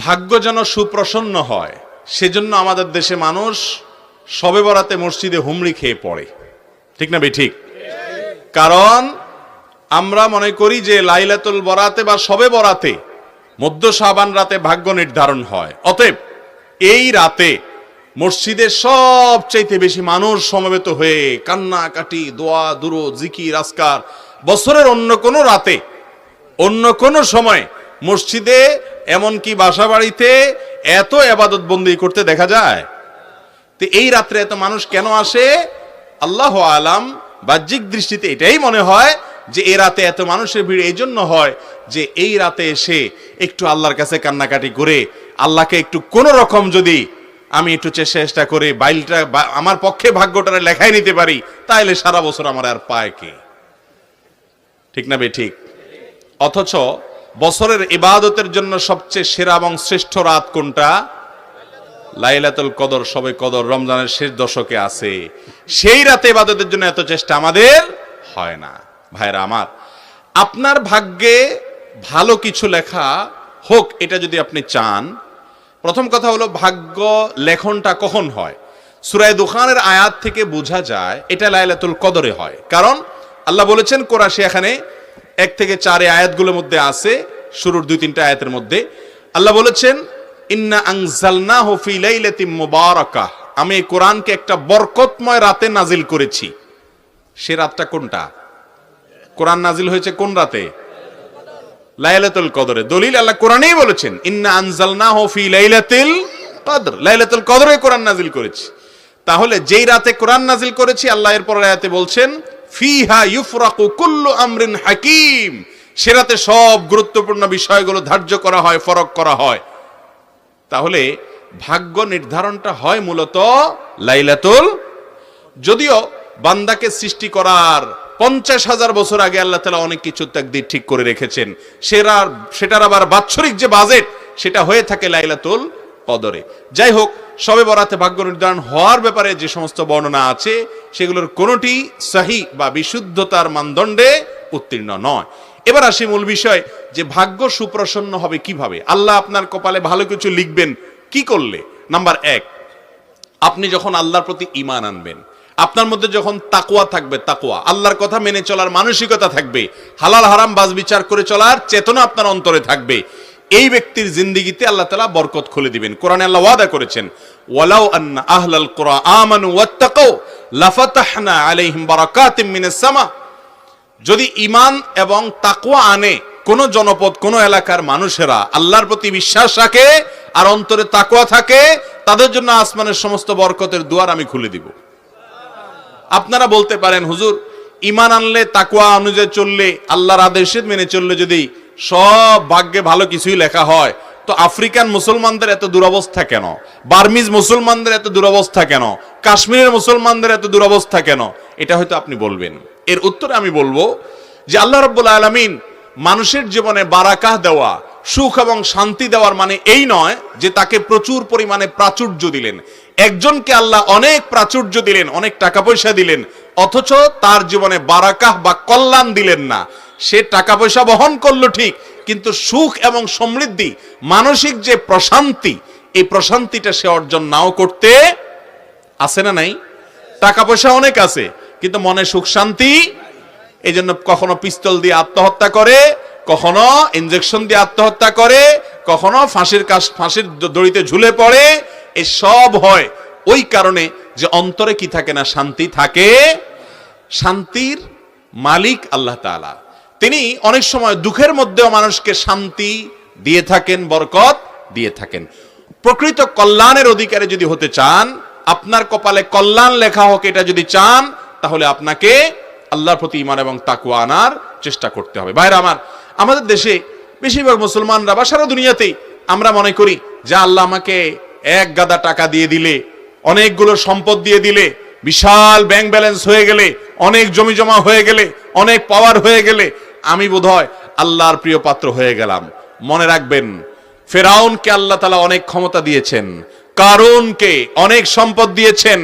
ভাগ্য যেন সুপ্রসন্ন হয় সেজন্য আমাদের দেশে মানুষ শবে বরাতে মসজিদে হুমড়ি খেয়ে পড়ে, ঠিক না ঠিক? কারণ আমরা মনে করি যে লাইলাতুল বরাতে বা শবে বরাতে মধ্য শাবান রাতে ভাগ্য নির্ধারণ হয়। অতএব এই রাতে মসজিদে সবচাইতে বেশি মানুষ সমবেত হয়ে কান্নাকাটি, দোয়া দুরূদ, জিকির আজকার বছরের অন্য কোনো রাতে অন্য কোনো সময় মসজিদে এমনকি বাসা বাড়িতে এত ইবাদত বন্দি করতে দেখা যায়। তো এই রাত্রে এত মানুষ কেন আসে? আল্লাহু আলাম, বাহ্যিক দৃষ্টিতে এটাই মনে হয় যে এই রাতে এত মানুষের ভিড় এই জন্য হয় যে এই রাতে এসে একটু আল্লাহর কাছে কান্নাকাটি করে আল্লাহকে একটু কোন রকম যদি আমি একটু চেষ্টা করে বাইলটা আমার পক্ষে ভাগ্যটারে লেখাই নিতে পারি, তাহলে সারা বছর আমার আর পায় কে, ঠিক না ঠিক? অথচ বছরের ইবাদতের জন্য সবচেয়ে সেরা এবং শ্রেষ্ঠ রাত কোনটা? লাইলাতুল কদর, শবে কদর রমজানের শেষ দশকে আছে। সেই রাতে ইবাদতের জন্য এত চেষ্টা আমাদের হয় না। ভাইরা আমার, আপনার ভাগ্যে ভালো কিছু লেখা হোক এটা যদি আপনি চান, প্রথম কথা হলো ভাগ্য লেখনটা কখন হয়? সূরা দুখানের আয়াত থেকে বোঝা যায় এটা লাইলাতুল কদরে হয়। কারণ আল্লাহ বলেছেন কোরআশে এখানে 1 থেকে 4 আয়াতগুলোর মধ্যে আছে, শুরুর 2-3টা আয়াতের মধ্যে আল্লাহ বলেছেন ইন্না আনজালনাহু ফি লাইলাতিন মুবারাকাহ, আমি এই কোরআনকে একটা বরকতময় রাতে নাজিল করেছি। সে রাতটা কোনটা? কোরআন নাজিল হয়েছে কোন রাতে? লাইলাতুল কদরে। দলিল আল্লাহ কোরআনেই বলেছেন ইন্না আনজালনাহু ফি লাইলাতিল কদর, লাইলাতুল কদরে কোরআন নাজিল করেছি। তাহলে যেই রাতে কোরআন নাজিল করেছি আল্লাহ এর পরের আয়াতে বলছেন ফিহা ইউফরাকু কুল্লু আমরিন হাকিম, সে রাতে সব গুরুত্বপূর্ণ বিষয়গুলো ধার্য করা হয়, ফরক করা হয়। তাহলে ভাগ্য নির্ধারণটা হয় মূলত লাইলাতুল, যদিও বান্দাকে সৃষ্টি করার 50,000 বছর আগে আল্লাহ তাআলা অনেক কিছু তাকদীর ঠিক করে রেখেছেন। সেটার আবার বাৎসরিক যে বাজেট সেটা হয়ে থাকে লাইলাতুল কদরে। যাই হোক, শবে বরাতে ভাগ্য নির্ধারণ হওয়ার ব্যাপারে যে সমস্ত বর্ণনা আছে সেগুলোর কোনোটি সহি বা বিশুদ্ধতার মানদণ্ডে উত্তীর্ণ নয়। এবার আসি মূল বিষয় যে ভাগ্য সুপ্রসন্ন হবে কিভাবে। আল্লাহ আপনার কপালে ভালো কিছু লিখবেন কি করলে? নাম্বার 1, আপনি যখন আল্লাহর প্রতি ঈমান আনবেন, আপনার মধ্যে যখন তাকওয়া থাকবে, তাকওয়া আল্লাহর কথা মেনে চলার মানসিকতা থাকবে, হালাল হারাম বাজ বিচার করে চলার চেতনা আপনার অন্তরে থাকবে, এই ব্যক্তির জিন্দেগিতে আল্লাহ তাআলা বরকত খুলে দিবেন। কোরআনে আল্লাহ ওয়াদা করেছেন ওয়ালাউ আন্না আহলাল কুরা আমানু ওয়াত্তাকাউ লাফাতাহনা আলাইহিম বারাকাতিম মিনাস সামা, যদি ঈমান এবং তাকওয়া আনে কোন জনপদ, কোন এলাকার মানুষেরা আল্লাহর প্রতি বিশ্বাস রাখে আর অন্তরে তাকওয়া থাকে, তাদের জন্য আসমানের সমস্ত বরকতের দুয়ার আমি খুলে দিব। আপনারা বলতে পারেন হুজুর, ঈমান আনলে তাকওয়া অনুযায়ী চললে আল্লাহর আদেশ মেনে চললে যদি সব ভাগ্যে ভালো কিছুই লেখা হয়, তো আফ্রিকান মুসলমানদের এত দুরবস্থা কেন? বার্মিজ মুসলমানদের এত দুরবস্থা কেন? কাশ্মীরের মুসলমানদের এত দুরবস্থা কেন? এটা হয়তো আপনি বলবেন। এর উত্তরে আমি বলবো যে আল্লাহ রাব্বুল আলামিন মানুষের জীবনে বারাকাহ দেওয়া, সুখ এবং শান্তি দেওয়ার মানে এই নয় যে তাকে প্রচুর পরিমাণে প্রাচুর্য দিলেন। একজনকে আল্লাহ অনেক প্রাচুর্য দিলেন, অনেক টাকা পয়সা দিলেন, অথচ তার জীবনে বারাকাহ বা কল্যাণ দিলেন না। সে টাকা পয়সা বহন করলো ঠিক, কিন্তু সুখ এবং সমৃদ্ধি, মানসিক যে প্রশান্তি, এই প্রশান্তিটা সে অর্জন নাও করতে আছে না নাই? টাকা পয়সা অনেক আছে কিন্তু মনে সুখ শান্তি, এই জন্য কখনো পিস্তল দিয়ে আত্মহত্যা করে, কখনো ইনজেকশন দিয়ে আত্মহত্যা করে, কখনো ফাঁসির দড়িতে ঝুলে পড়ে। এই সব হয় ওই কারণে যে অন্তরে কি থাকে না, শান্তি থাকে। শান্তির মালিক আল্লাহ তাআলা, তিনি অনেক সময় দুঃখের মধ্যেও মানুষকে শান্তি দিয়ে থাকেন, বরকত দিয়ে থাকেন। প্রকৃত কল্যাণের অধিকারী যদি হতে চান, আপনার কপালে কল্যাণ লেখা হোক এটা যদি চান, তাহলে আপনাকে আল্লাহর প্রতি ঈমান এবং তাকওয়া আনার চেষ্টা করতে হবে। ভাইরা আমার, আমাদের দেশে বেশিরভাগ মুসলমানরা বা সারা দুনিয়াতেই আমরা মনে করি যে আল্লাহ আমাকে এক গাদা টাকা দিয়ে দিলে, অনেকগুলো সম্পদ দিয়ে দিলে, বিশাল ব্যাংক ব্যালেন্স হয়ে গেলে, অনেক জমি জমা হয়ে গেলে, অনেক পাওয়ার হয়ে গেলে আমি বোধহয় আল্লাহর প্রিয় পাত্র হয়ে গেলাম। মনে রাখবেন, ফেরাউনকে আল্লাহ তাআলা অনেক ক্ষমতা দিয়েছেন, কারুনকে অনেক সম্পদ দিয়েছেন,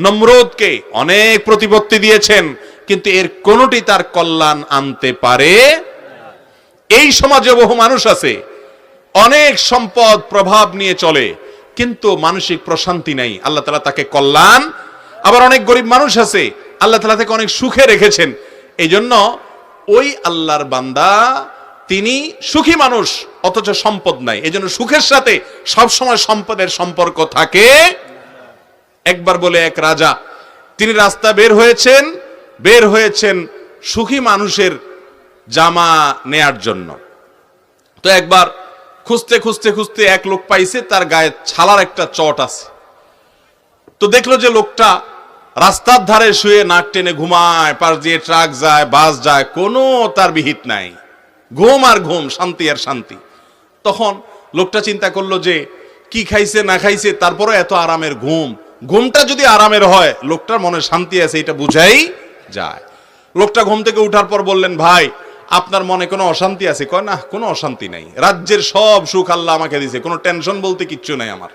নমরুদকে অনেক প্রতিপত্তি দিয়েছেন, কিন্তু এর কোনোটি তার কল্যাণ আনতে পারে। এই সমাজে বহু মানুষ আছে অনেক সম্পদ প্রভাব নিয়ে চলে, কিন্তু মানসিক প্রশান্তি নাই, আল্লাহ তাআলা তাকে কল্যাণ। আবার অনেক গরিব মানুষ আছে, আল্লাহ তাআলা তাকে অনেক সুখে রেখেছেন। এই জন্য ওই আল্লাহর বান্দা তিনি সুখী মানুষ, অথচ সম্পদ নাই। এই জন্য সুখের সাথে সবসময় সম্পদের সম্পর্ক থাকে। একবার বলে এক রাজা, তিনি রাস্তা বের হয়েছেন সুখী মানুষের জামা নেয়ার জন্য। তো একবার খুঁজতে খুঁজতে খুঁজতে এক লোক পাইছে, তার গায়ে ছালার একটা চট আছে। তো দেখলো যে লোকটা রাস্তার ধারে শুয়ে নাক টেনে ঘুমায়, পাশ দিয়ে ট্রাক যায়, বাস যায়, কোনো তার বিহিত নাই, ঘুম আর ঘুম, শান্তি আর শান্তি। তখন লোকটা চিন্তা করলো যে কি খাইছে না খাইছে, তারপরে এত আরামের ঘুমটা যদি আরামের হয়, লোকটার মনে শান্তি আছে, এটা বুঝাই যায়। লোকটা ঘুম থেকে উঠার পর বললেন, ভাই আপনার মনে কোনো অশান্তি আছে? কয়, না, কোনো অশান্তি নাই, রাজ্যের সব সুখ আল্লাহ আমাকে দিয়েছে, কোনো টেনশন বলতে কিচ্ছু নাই আমার।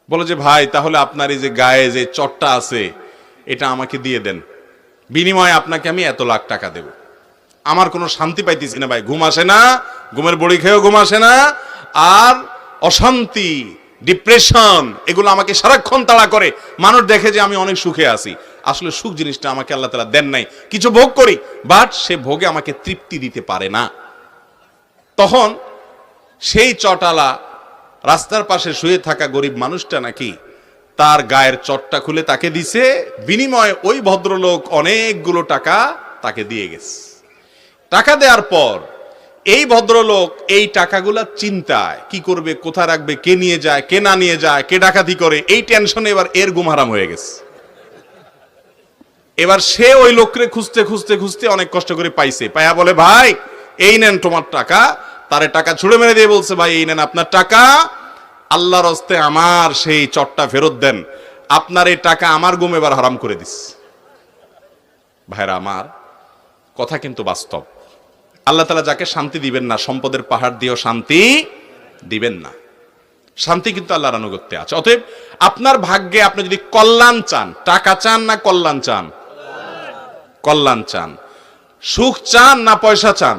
বলে যে ভাই, তাহলে আপনার এই যে গায়ে যে চটটা আছে এটা আমাকে দিয়ে দেন, বিনিময়ে আপনাকে আমি এত লাখ টাকা দেব। আমার কোনো শান্তি পাইতেছি না ভাই, ঘুম আসে না, ঘুমের বড়ি খেয়েও ঘুম আসে না, আর অশান্তি, ডিপ্রেশন, এগুলো আমাকে সারাক্ষণ তাড়া করে। মানুষ দেখে যে আমি অনেক সুখে আছি, আসলে সুখ জিনিসটা আমাকে আল্লাহ তাআলা দেন নাই। কিছু ভোগ করি, বাট সে ভোগে আমাকে তৃপ্তি দিতে পারে না। তখন সেই চটালা রাস্তার পাশে শুয়ে থাকা গরিব মানুষটা নাকি তার গায়ের চটটা খুলে তাকে দিছে, বিনিময়ে ওই ভদ্রলোক অনেকগুলো টাকা তাকে দিয়ে গেছে। টাকা দেওয়ার পর এই ভদ্রলোক এই টাকাগুলা চিন্তায়, কি করবে, কোথায় রাখবে, কে নিয়ে যায়, কে না নিয়ে যায়, কে ডাকাতি করে, এই টেনশনে এবার এর ঘুম হারাম হয়ে গেছে। এবার সে ওই লোকরে খুঁজতে খুঁজতে খুঁজতে অনেক কষ্ট করে পাইছে, পায়া বলে, ভাই এই নেন তোমার টাকা। তারে টাকা ছুড়ে মেরে দিয়ে বলছে, ভাই এই নেন আপনার টাকা, আল্লাহর হস্তে আমার সেই চটটা ফেরত দেন, আপনার এই টাকা আমার ঘুম এবার হারাম করে দিস। ভাইরা আমার, কথা কিন্তু বাস্তব। আল্লাহ তাআলা যাকে শান্তি দিবেন না, সম্পদের পাহাড় দিয়েও শান্তি দিবেন না। শান্তি কিন্তু আল্লাহর আনুগত্যে আছে। অতএব আপনার ভাগ্যে আপনি যদি কল্যাণ চান, টাকা চান না কল্যাণ চান? কল্যাণ চান। সুখ চান না পয়সা চান?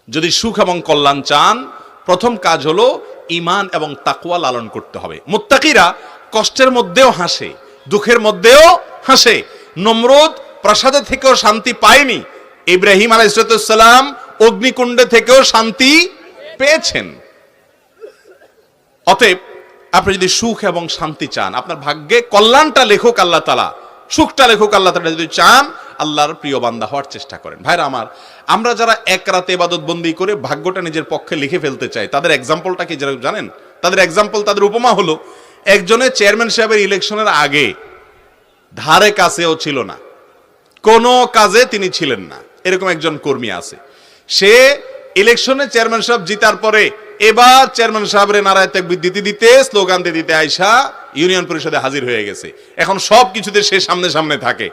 যদি সুখ এবং কল্যাণ চান, প্রথম কাজ হলো ঈমান এবং তাকওয়া লালন করতে হবে। মুত্তাকিরা কষ্টের মধ্যেও হাসে, দুঃখের মধ্যেও হাসে। নমরুদ প্রাসাদে থেকেও শান্তি পায়নি, ইব্রাহিম আলাইহিস সালাম অগ্নিকুণ্ডে থেকেও শান্তি পেয়েছেন। অতএব আপনি যদি সুখ এবং শান্তি চান, আপনার ভাগ্যে কল্যাণটা লেখক আল্লাহ তাআলা, সুখটা লেখক আল্লাহ তাআলা, যদি চান আল্লাহর প্রিয় বান্দা হওয়ার চেষ্টা করেন। ভাইরা আমার, আমরা যারা এক রাতে ইবাদত বন্দি করে ভাগ্যটা নিজের পক্ষে লিখে ফেলতে চাই, তাদের এক্সাম্পলটা কি জানেন? তাদের এক্সাম্পল, তাদের উপমা হলো, একজনের চেয়ারম্যান সাহেবের ইলেকশনের আগে ধারে কাছেও ছিল না, কোনো কাজে তিনি ছিলেন না, এরকম একজন কর্মী আছে। সে ইলেকশনে চেয়ারম্যান সাহেব জিতার পরে এবার চেয়ারম্যান সাহেবের নারায় তাকবীর দিতে দিতে, স্লোগান দিতে আয়সা ইউনিয়ন পরিষদে হাজির হয়ে গেছে। এখন সব কিছুতে সে সামনে সামনে থাকে।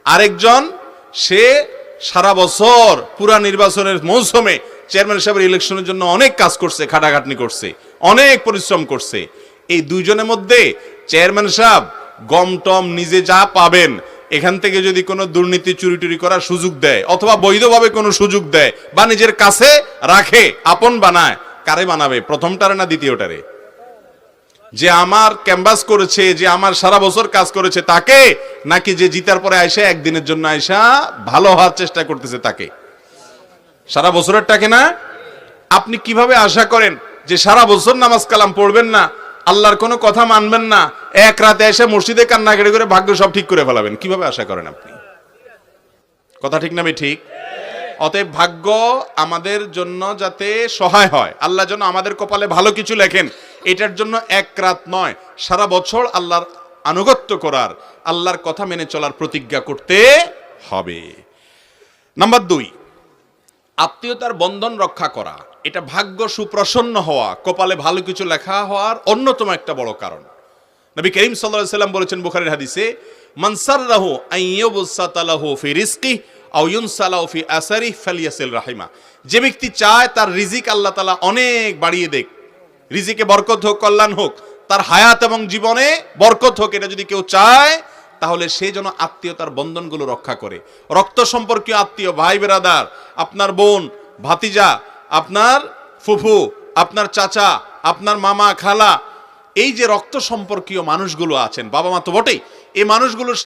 আরেকজন, সে সারা বছর পুরা নির্বাচনের মৌসুমে চেয়ারম্যান সাহেবের ইলেকশনের জন্য অনেক কাজ করছে, খাটাখাটনি করছে, অনেক পরিশ্রম করছে। এই দুইজনের মধ্যে চেয়ারম্যান সাহেব গম টম নিজে যা পাবেন, এখান থেকে যদি কোনো দুর্নীতি চুরি টুরি করার সুযোগ দেয়, অথবা বৈধভাবে কোনো সুযোগ দেয়, বা নিজের কাছে রাখে, আপন বানায়, কারে বানাবে? প্রথমটারে না দ্বিতীয়টারে? যে আমার ক্যাম্পাস করেছে, যে আমার সারা বছর কাজ করেছে তাকে, নাকি যে জিতার পরে আয়সা একদিনের জন্য আয়সা ভালো হওয়ার চেষ্টা করতেছে তাকে? সারা বছরেরটাকে না? আপনি কিভাবে আশা করেন যে সারা বছর নামাজ কালাম পড়বেন না, আল্লাহর কোনো কথা মানবেন না, এক রাতে এসে মসজিদে কান্নাকাটি করে ভাগ্য সব ঠিক করে ফেলাবেন? কিভাবে আশা করেন আপনি? কথা ঠিক না? ঠিক। অতএব ভাগ্য আমাদের জন্য যাতে সহায় হয়, আল্লাহ যেন আমাদের কপালে ভালো কিছু লেখেন, এটার জন্য এক রাত নয়, সারা বছর আল্লাহর আনুগত্য করার, আল্লাহর কথা মেনে চলার প্রতিজ্ঞা করতে হবে। নাম্বার 2, আত্মীয়তার বন্ধন রক্ষা করা। এটা ভাগ্য সুপ্রসন্ন হওয়া, কপালে ভালো কিছু লেখা হওয়ার অন্যতম একটা বড় কারণ। নবী করিম সাল্লাল্লাহু আলাইহি সাল্লাম বলেছেন বুখারীর হাদিসে, মান সাররাহু আন ইউবসাতা লাহু ফি রিজকি আও ইউনসালাহু ফি আসারি ফালিয়াসিল রাহিমা। যে ব্যক্তি চায় তার রিজিক আল্লাহ তাআলা অনেক বাড়িয়ে দেখ, রিজিকে বরকত হোক, কল্যাণ হোক, তার হায়াত এবং জীবনে বরকত হোক, এটা যদি কেউ চায়, তাহলে সে যেন আত্মীয়তার বন্ধনগুলো রক্ষা করে। রক্ত সম্পর্কীয় আত্মীয়, ভাই বেরাদার, আপনার বোন, ভাতিজা, আপনার ফুফু, আপনার চাচা, আপনার মামা খালা, এই যে রক্ত সম্পর্কীয় মানুষগুলো আছেন, বাবা মা তো বটেই, এই মানুষগুলোর